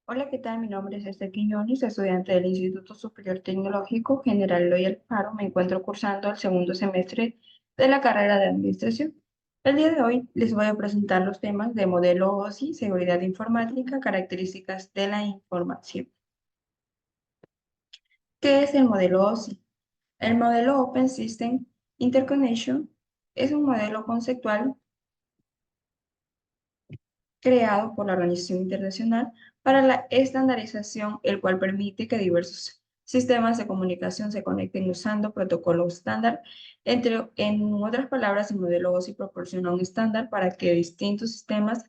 Hola, ¿qué tal? Mi nombre es Esther Quiñones, estudiante del Instituto Superior Tecnológico General Eloy Alfaro. Me encuentro cursando el segundo semestre de la carrera de Administración. El día de hoy les voy a presentar los temas de modelo OSI, seguridad informática, características de la información. ¿Qué es el modelo OSI? El modelo Open System Interconnection es un modelo conceptual creado por la Organización Internacional para la Estandarización, el cual permite que diversos sistemas de comunicación se conecten usando protocolos estándar. En otras palabras, el modelo OSI proporciona un estándar para que distintos sistemas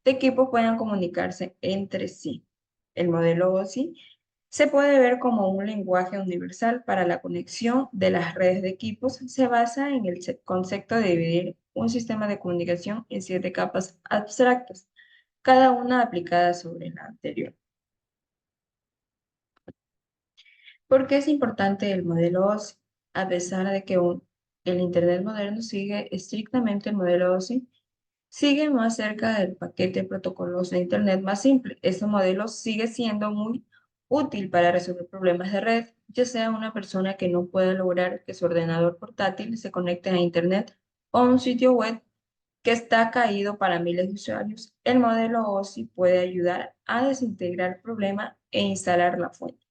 de equipos puedan comunicarse entre sí. El modelo OSI se puede ver como un lenguaje universal para la conexión de las redes de equipos. Se basa en el concepto de dividir un sistema de comunicación en 7 capas abstractas, cada una aplicada sobre la anterior. ¿Por qué es importante el modelo OSI? A pesar de que el Internet moderno sigue estrictamente el modelo OSI, sigue más cerca del paquete de protocolos de Internet más simple. Este modelo sigue siendo muy útil para resolver problemas de red, ya sea una persona que no pueda lograr que su ordenador portátil se conecte a Internet o un sitio web que está caído para miles de usuarios. El modelo OSI puede ayudar a desintegrar el problema e instalar la fuente.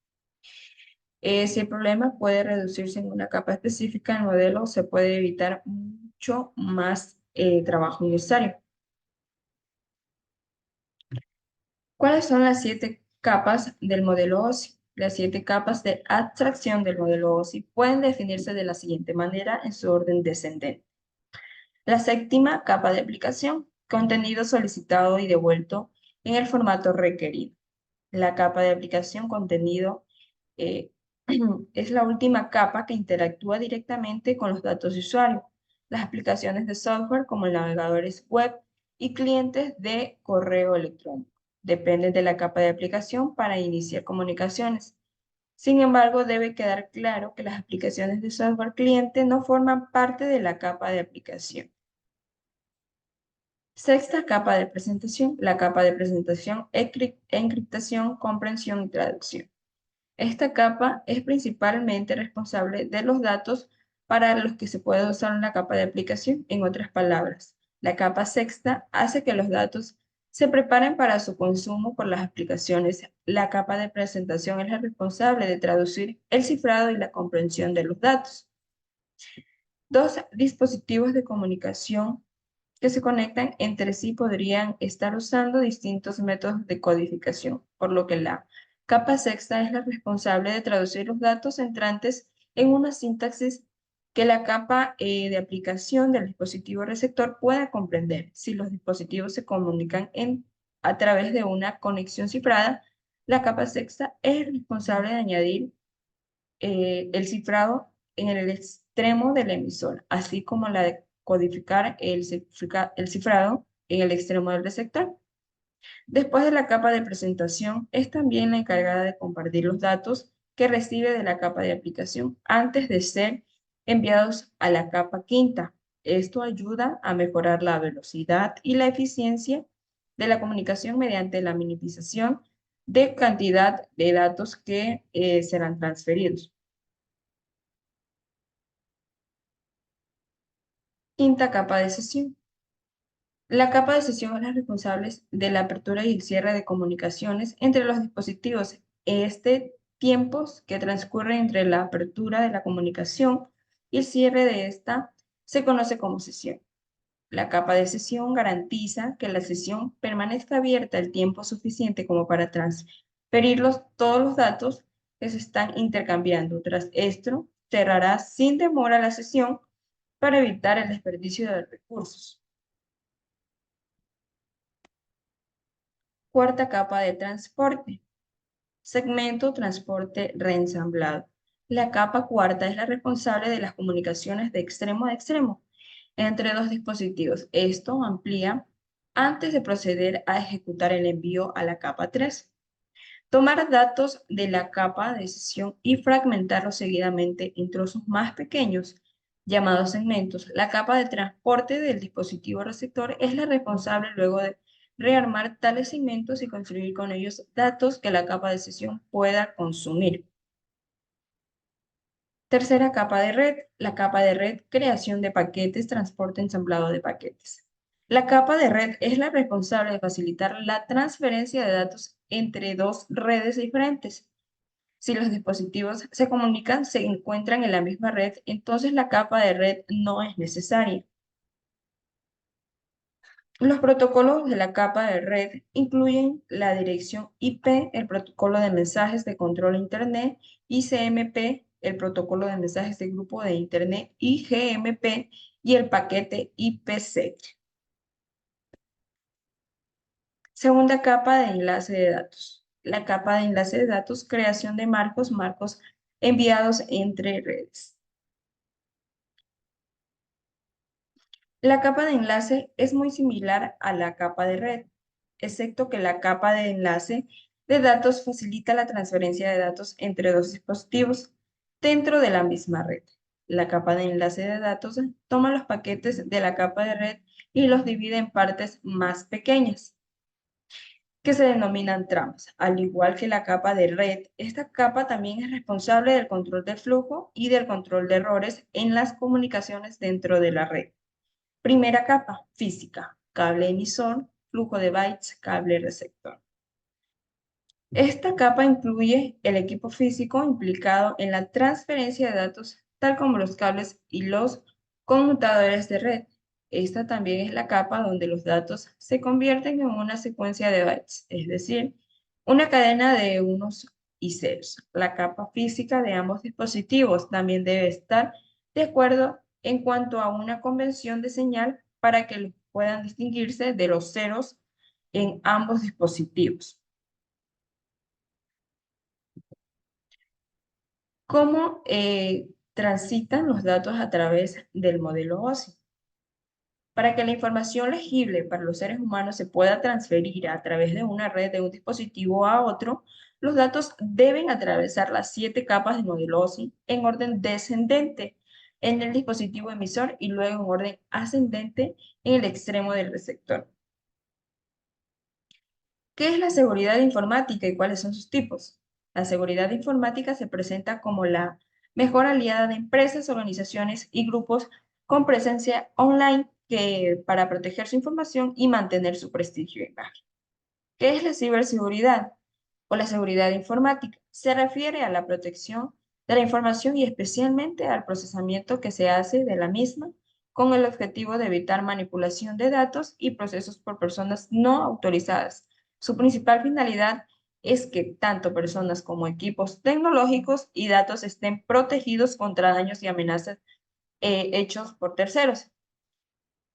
Si el problema puede reducirse en una capa específica, el modelo se puede evitar mucho más trabajo innecesario. ¿Cuáles son las 7 capas del modelo OSI? Las 7 capas de abstracción del modelo OSI pueden definirse de la siguiente manera en su orden descendente. La séptima capa de aplicación, contenido solicitado y devuelto en el formato requerido. La capa de aplicación contenido eh, es la última capa que interactúa directamente con los datos de usuario. Las aplicaciones de software como navegadores web y clientes de correo electrónico dependen de la capa de aplicación para iniciar comunicaciones. Sin embargo, debe quedar claro que las aplicaciones de software cliente no forman parte de la capa de aplicación. Sexta capa de presentación, la capa de presentación, encriptación, comprensión y traducción. Esta capa es principalmente responsable de los datos para los que se puede usar una capa de aplicación. En otras palabras, la capa sexta hace que los datos se preparen para su consumo por las aplicaciones. La capa de presentación es la responsable de traducir el cifrado y la comprensión de los datos. Dos dispositivos de comunicación que se conectan entre sí podrían estar usando distintos métodos de codificación, por lo que la capa sexta es la responsable de traducir los datos entrantes en una sintaxis que la capa de aplicación del dispositivo receptor pueda comprender. Si los dispositivos se comunican a través de una conexión cifrada, la capa sexta es responsable de añadir el cifrado en el extremo del emisor, así como la de codificar el cifrado en el extremo del receptor. Después de la capa de presentación, es también la encargada de compartir los datos que recibe de la capa de aplicación antes de ser enviados a la capa quinta. Esto ayuda a mejorar la velocidad y la eficiencia de la comunicación mediante la minimización de cantidad de datos que serán transferidos. Quinta capa de sesión. La capa de sesión es la responsable de la apertura y el cierre de comunicaciones entre los dispositivos. Tiempos que transcurre entre la apertura de la comunicación y el cierre de esta se conoce como sesión. La capa de sesión garantiza que la sesión permanezca abierta el tiempo suficiente como para transferir todos los datos que se están intercambiando. Tras esto, cerrará sin demora la sesión para evitar el desperdicio de recursos. Cuarta capa de transporte. Segmento transporte reensamblado. La capa cuarta es la responsable de las comunicaciones de extremo a extremo entre dos dispositivos. Esto amplía antes de proceder a ejecutar el envío a la capa 3. Tomar datos de la capa de sesión y fragmentarlos seguidamente en trozos más pequeños, llamados segmentos. La capa de transporte del dispositivo receptor es la responsable luego de rearmar tales segmentos y construir con ellos datos que la capa de sesión pueda consumir. Tercera capa de red, la capa de red, creación de paquetes, transporte, ensamblado de paquetes. La capa de red es la responsable de facilitar la transferencia de datos entre dos redes diferentes. Si los dispositivos se comunican, se encuentran en la misma red, entonces la capa de red no es necesaria. Los protocolos de la capa de red incluyen la dirección IP, el protocolo de mensajes de control a Internet, ICMP, el protocolo de mensajes de grupo de Internet, IGMP, y el paquete IPsec. Segunda capa de enlace de datos. La capa de enlace de datos, creación de marcos enviados entre redes. La capa de enlace es muy similar a la capa de red, excepto que la capa de enlace de datos facilita la transferencia de datos entre dos dispositivos dentro de la misma red. La capa de enlace de datos toma los paquetes de la capa de red y los divide en partes más pequeñas, que se denominan tramas. Al igual que la capa de red, esta capa también es responsable del control de flujo y del control de errores en las comunicaciones dentro de la red. Primera capa, física, cable emisor, flujo de bytes, cable receptor. Esta capa incluye el equipo físico implicado en la transferencia de datos, tal como los cables y los conmutadores de red. Esta también es la capa donde los datos se convierten en una secuencia de bytes, es decir, una cadena de unos y ceros. La capa física de ambos dispositivos también debe estar de acuerdo en cuanto a una convención de señal para que puedan distinguirse de los ceros en ambos dispositivos. ¿Cómo transitan los datos a través del modelo OSI? Para que la información legible para los seres humanos se pueda transferir a través de una red de un dispositivo a otro, los datos deben atravesar las 7 capas del modelo OSI en orden descendente en el dispositivo emisor y luego en orden ascendente en el extremo del receptor. ¿Qué es la seguridad informática y cuáles son sus tipos? La seguridad informática se presenta como la mejor aliada de empresas, organizaciones y grupos con presencia online para proteger su información y mantener su prestigio e imagen. ¿Qué es la ciberseguridad o la seguridad informática? Se refiere a la protección de la información y especialmente al procesamiento que se hace de la misma con el objetivo de evitar manipulación de datos y procesos por personas no autorizadas. Su principal finalidad es que tanto personas como equipos tecnológicos y datos estén protegidos contra daños y amenazas hechos por terceros.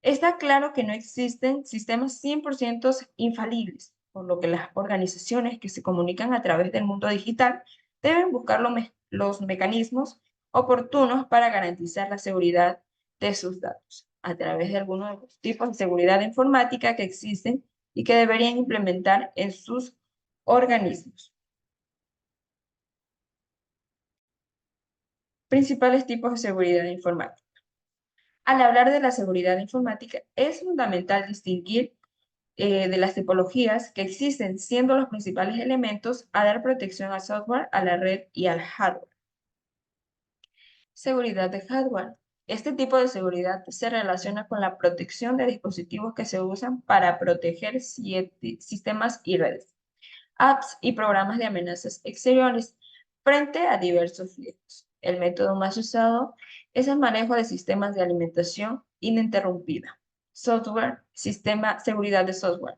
Está claro que no existen sistemas 100% infalibles, por lo que las organizaciones que se comunican a través del mundo digital deben buscar los mecanismos oportunos para garantizar la seguridad de sus datos a través de algunos de los tipos de seguridad informática que existen y que deberían implementar en sus organismos. Principales tipos de seguridad informática. Al hablar de la seguridad informática, es fundamental distinguir de las tipologías que existen, siendo los principales elementos a dar protección al software, a la red y al hardware. Seguridad de hardware. Este tipo de seguridad se relaciona con la protección de dispositivos que se usan para proteger sistemas y redes, apps y programas de amenazas exteriores frente a diversos riesgos. El método más usado es el manejo de sistemas de alimentación ininterrumpida. Software, sistema, seguridad de software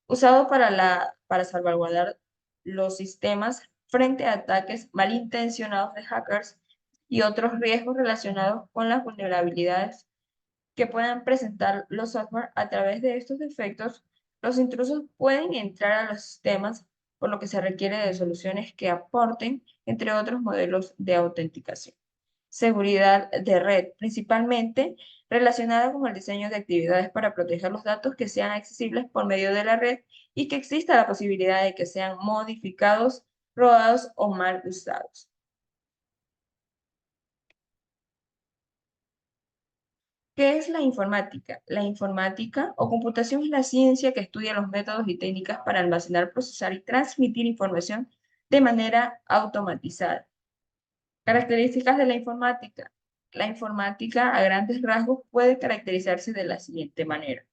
usado para salvaguardar los sistemas frente a ataques malintencionados de hackers y otros riesgos relacionados con las vulnerabilidades que puedan presentar los software. A través de estos defectos, los intrusos pueden entrar a los sistemas, por lo que se requiere de soluciones que aporten, entre otros, modelos de autenticación. Seguridad de red, principalmente relacionada con el diseño de actividades para proteger los datos que sean accesibles por medio de la red y que exista la posibilidad de que sean modificados, robados o mal usados. ¿Qué es la informática? La informática o computación es la ciencia que estudia los métodos y técnicas para almacenar, procesar y transmitir información de manera automatizada. Características de la informática. La informática, a grandes rasgos, puede caracterizarse de la siguiente manera.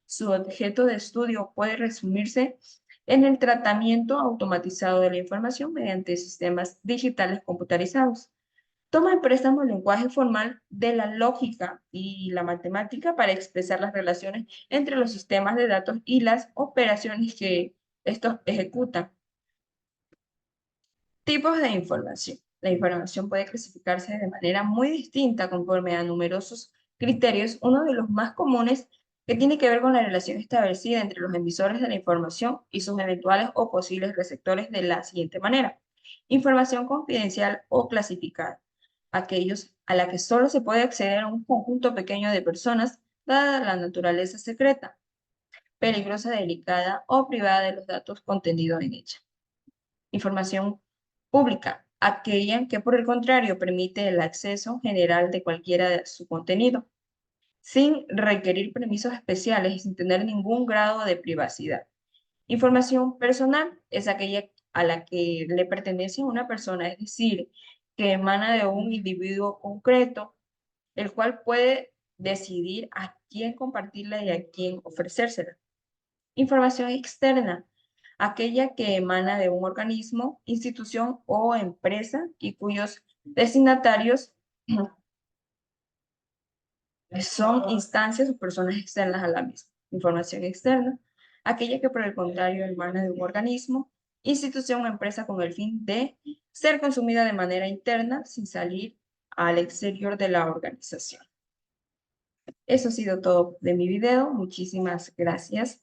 Su objeto de estudio puede resumirse en el tratamiento automatizado de la información mediante sistemas digitales computarizados. Toma en préstamo el lenguaje formal de la lógica y la matemática para expresar las relaciones entre los sistemas de datos y las operaciones que estos ejecutan. Tipos de información. La información puede clasificarse de manera muy distinta conforme a numerosos criterios. Uno de los más comunes que tiene que ver con la relación establecida entre los emisores de la información y sus eventuales o posibles receptores de la siguiente manera. Información confidencial o clasificada. Aquellos a la que solo se puede acceder a un conjunto pequeño de personas, dada la naturaleza secreta, peligrosa, delicada o privada de los datos contenidos en ella. Información pública, aquella que por el contrario permite el acceso general de cualquiera de su contenido, sin requerir permisos especiales y sin tener ningún grado de privacidad. Información personal es aquella a la que le pertenece a una persona, es decir, que emana de un individuo concreto, el cual puede decidir a quién compartirla y a quién ofrecérsela. Información externa, aquella que emana de un organismo, institución o empresa y cuyos destinatarios son instancias o personas externas a la misma. Información externa, aquella que por el contrario emana de un organismo, institución o empresa con el fin de ser consumida de manera interna sin salir al exterior de la organización. Eso ha sido todo de mi video. Muchísimas gracias.